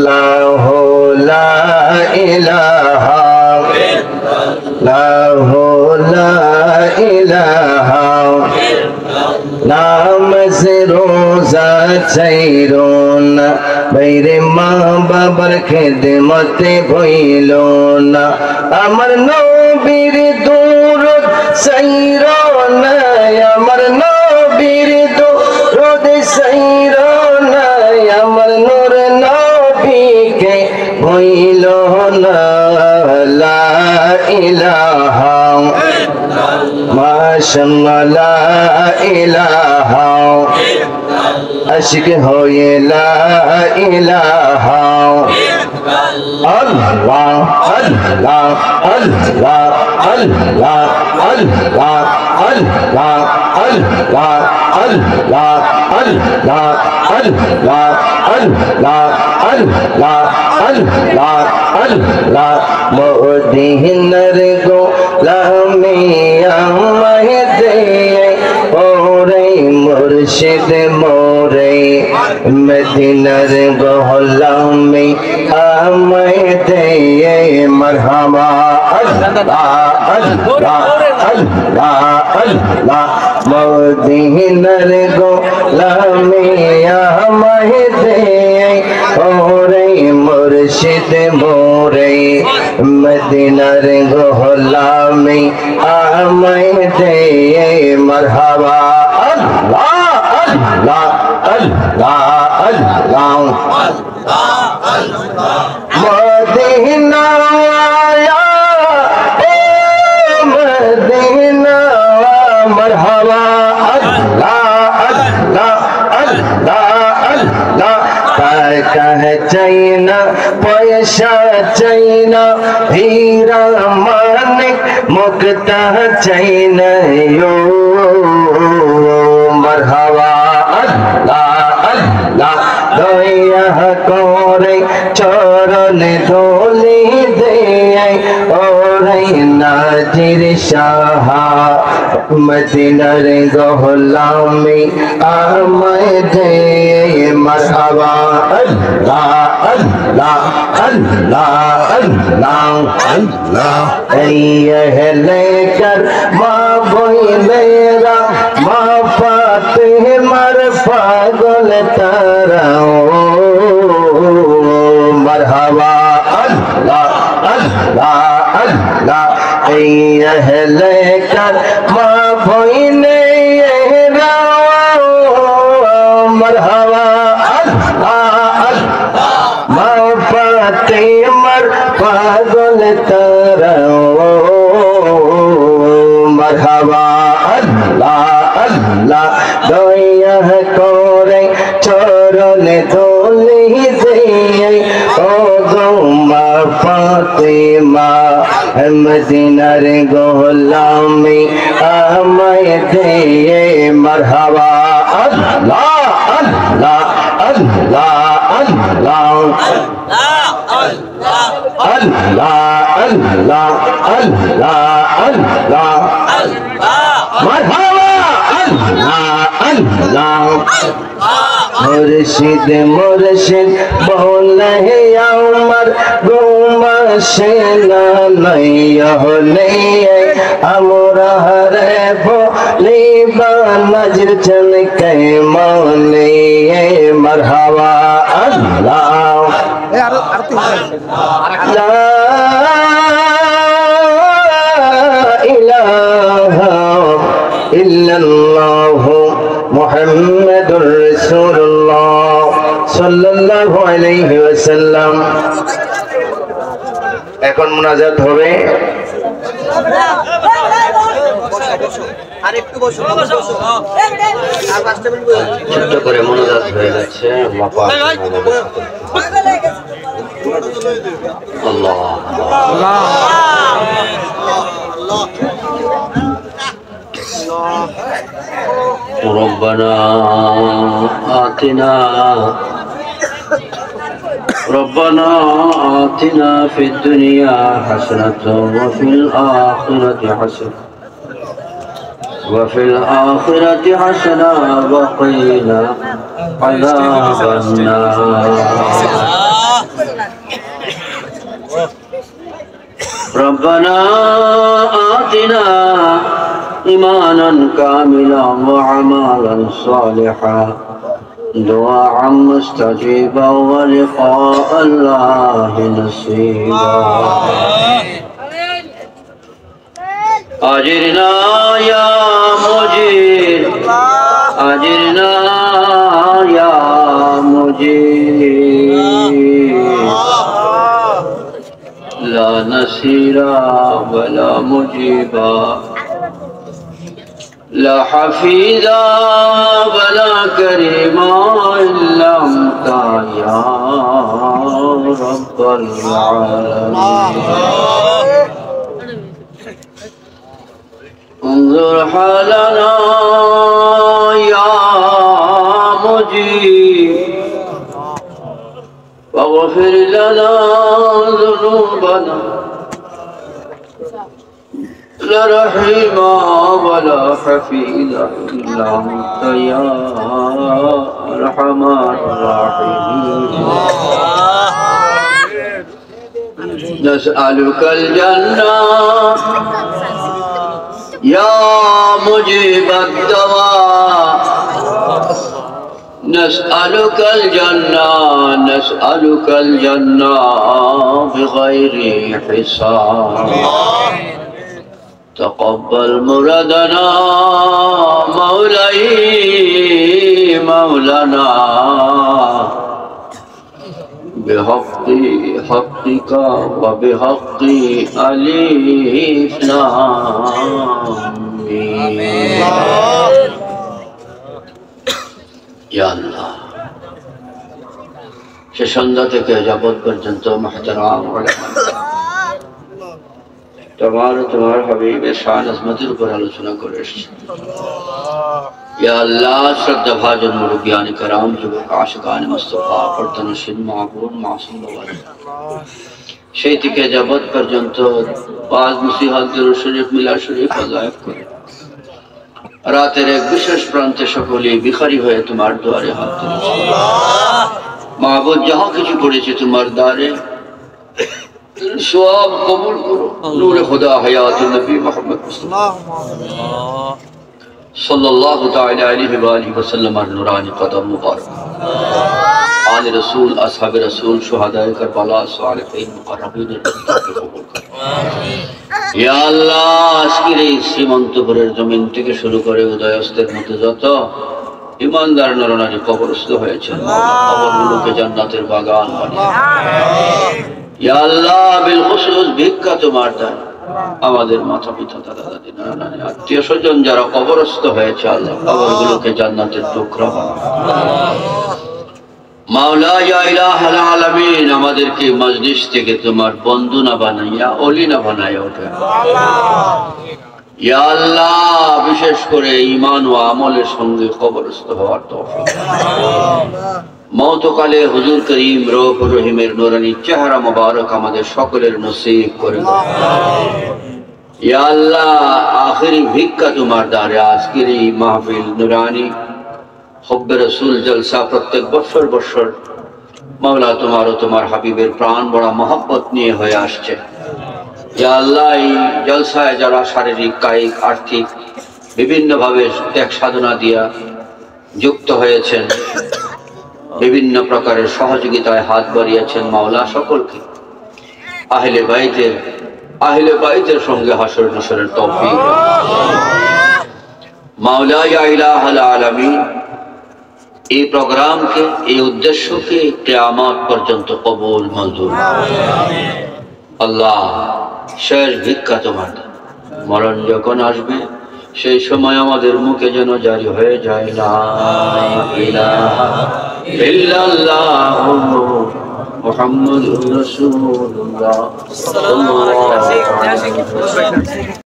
লাহু লা ইলাহা লাহু লা ইলাহা নামাজ রোজা চাইরো না বাইরে মা বাবার খেদমতে ভইলো না আমার নবীর দুরূদ চাইরো না আমার নবীর দুরূদ চাইরো না আমার নূর নবীকে ভইলো না লা ইলাহা মাশাআল্লাহ লা ইলাহা আশিক হয়ে লা ইলাহা আল্লাহ আল্লাহ আল্লাহ আল্লাহ আল্লাহ আল্লাহ আল্লাহ আল্লাহ আল্লাহ আল্লাহ আল্লাহ আল্লাহ আল্লাহ আল্লাহ মদিনার গোলামি আমায় দে ওরে মুর্শিদ মোরে মদিনার গোলামি আমায় দে মারহাবা আল্লাহ আল্লাহ আল্লাহ আল্লাহ মদিনার গোলামি আমায় দে ওরে মুর্শিদ মোরে মদিনার গোলামি আমায় দে মারহাবা আল্লাহ আল্লাহ আল্লাহ আল্লাহ মদিনা মদিনা মারহাবা আল্লাহ আল্লাহ আল্লাহ আল্লাহ টাকা চাইনা পয়সা চাইনা হীরা মানিক মুক্তা চাইনা মারহাবা আল্লাহ আল্লাহ দয়া করে চরণ ধুলি দে ওরে নাজির শাহ মদিনার গোলামি আমায় দে মারহাবা আল্লাহ আল্লাহ আল্লাহ আল্লাহ আল্লাহ এই আহলে কর মা বইলেরা মা ফাতেমার পাগল তারা মারহাবা আল্লাহ আল্লাহ আল্লাহ এই আহলে কর মা বইলেরা মারহাবা আল্লাহ আল্লাহ মা ফাতেমার পাগল তারা মারহাবা আল্লাহ আল্লাহ দয়া করে চরণ ধুলি দে ও গো মা ফাতেমা মদিনার গোলামি আমায় দে মারহাবা আল্লাহ আল্লাহ আল্লাহ আল্লাহ আল্লাহ আল্লাহ আল্লাহ মারহাবা আল্লাহ আল্লাহ মুর্শিদ মুর্শিদ বলে আমার ঘুমাসে না হলে আমরা রে বলিবা নজর চলকে মনে মারহাবা আল্লাহ লা ইলাহা ইল্লাল্লাহ মুহাম্মাদুর রাসূলুল্লাহ সাল্লাল্লাহু আলাইহি ওয়াসাল্লাম। এখন মুনাজাত হবে। আরেকটু বসো আর 5 মিনিট ছোট করে মুনাজাত হয়ে যাচ্ছে। আল্লাহ পাক আল্লাহ আল্লাহ ربنا آتنا في الدنيا حسنة وفي الآخرة حسنة وقنا عذاب النار ربنا آتنا إيمانا كاملا وعملا صالحا دعاء مستجيبا ولقاء الله نصيبا أجرنا يا مجير أجرنا يا مجير لا نصيرا ولا مجيبا لا حفيظا ولا كريما إلا أنت يا رب العالمين انظر حالنا يا مجيب واغفر لنا ذنوبنا لا رحيم ولا حفيظ إلا أنت يا أرحم الراحمين نسألك الجنة يا مجيب الدعاء نسألك الجنة نسألك الجنة بغير حساب تقبل مرادنا مولاي مولانا بحق حقك وبحق ألف لام ميم يا الله সে সন্ধ্যা থেকে যাবত পর্যন্ত মুহতারাম উলামা তোমার হাবিবের শান আজমতের উপর আলোচনা করে এসেছি ইয়া আল্লাহ শ্রদ্ধা ভাজন মুরব্বিয়ান کرام যুবক আশিকান মুস্তাফা পর্তনশীল মাহবুব মাসুম বাবা সেই থেকে যাবত পর্যন্ত পাঁচ নসিহত দরুদ শরীফ মিলাদ শরীফ আদায় করে রাতের এক বিশেষ প্রান্তে সকলে ভিখারি হয়ে তোমার দুয়ারে হাত তুলেছে মাহবুব যাহা কিছু করেছে তোমার দ্বারে সওয়াব কবুল করো নূরে খোদা হায়াত নবী মুহাম্মদ সাল্লাল্লাহু তাআলা আলাইহি ওয়া আলিহি ওয়াসাল্লামের নূরানি কদম মুবারক আলে রাসূল আসহাবে রাসূল শুহাদায়ে কারবালা সালিহিন মুকাররাবিনের রহমতকে কবুল করো ইয়া আল্লাহ আজকের এই শ্রীমন্তপুরের জমিন থেকে শুরু করে উদয়স্তের মধ্যে যত ইমানদার নরনারী কবরস্থ হয়েছেন কবরগুলোকে জান্নাতের বাগান বানিয়ে ইয়া আল্লাহ বিল খুসুস ভিক্ষা তোমার দান আমাদের মাতা পিতা দাদা দাদি নানা নানি আত্মীয় স্বজন যারা কবরস্থ হয়েছে আল্লাহ কবরগুলোকে জান্নাতের টুকরা বানাও মাওলা ইয়া ইলাহাল আলামিন আমাদেরকে মজলিস থেকে তোমার বন্ধু না বানাইয়া ওলি না বানাইয়া ওঠে ইয়া আল্লাহ বিশেষ করে ঈমান ও আমলের সঙ্গে কবরস্থ হওয়ার তৌফিক মওতকালে হুজুর করিম রউফ রহিমের নূরানী চেহারা মোবারক আমাদের সকলের নসিব করে ইয়া আল্লাহ আখিরি ভিক্ষা তোমার দ্বারে আজকের এই মাহফিল নূরানী হুব্বে রাসূল জলসা প্রত্যেক বছর মাওলা তোমার ও তোমার হাবিবের প্রাণ বড় মহব্বত নিয়ে হয়ে আসছে ইয়া আল্লাহ এই জলসায় যারা শারীরিক কায়িক আর্থিক বিভিন্ন ভাবে ত্যাগ সাধনা দিয়া যুক্ত হয়েছেন বিভিন্ন প্রকারের সহযোগিতায় হাত বাড়িয়েছেন মাওলা সকলকে আহলে বাইতের সঙ্গে হাসর নাসরের তৌফিক মাওলা ইয়া ইলাহাল আলামিন এই প্রোগ্রামকে এই উদ্দেশ্যকে কিয়ামত পর্যন্ত কবুল মঞ্জুর আল্লাহ শেষ ভিক্ষা তোমার মরণ যখন আসবে সেই সময় আমাদের মুখে যেন জারি হয়ে যায় লা ইলাহা ইল্লাল্লাহু মুহাম্মাদুর রাসূলুল্লাহ সাল্লাল্লাহু আলাইহি ওয়াসাল্লাম।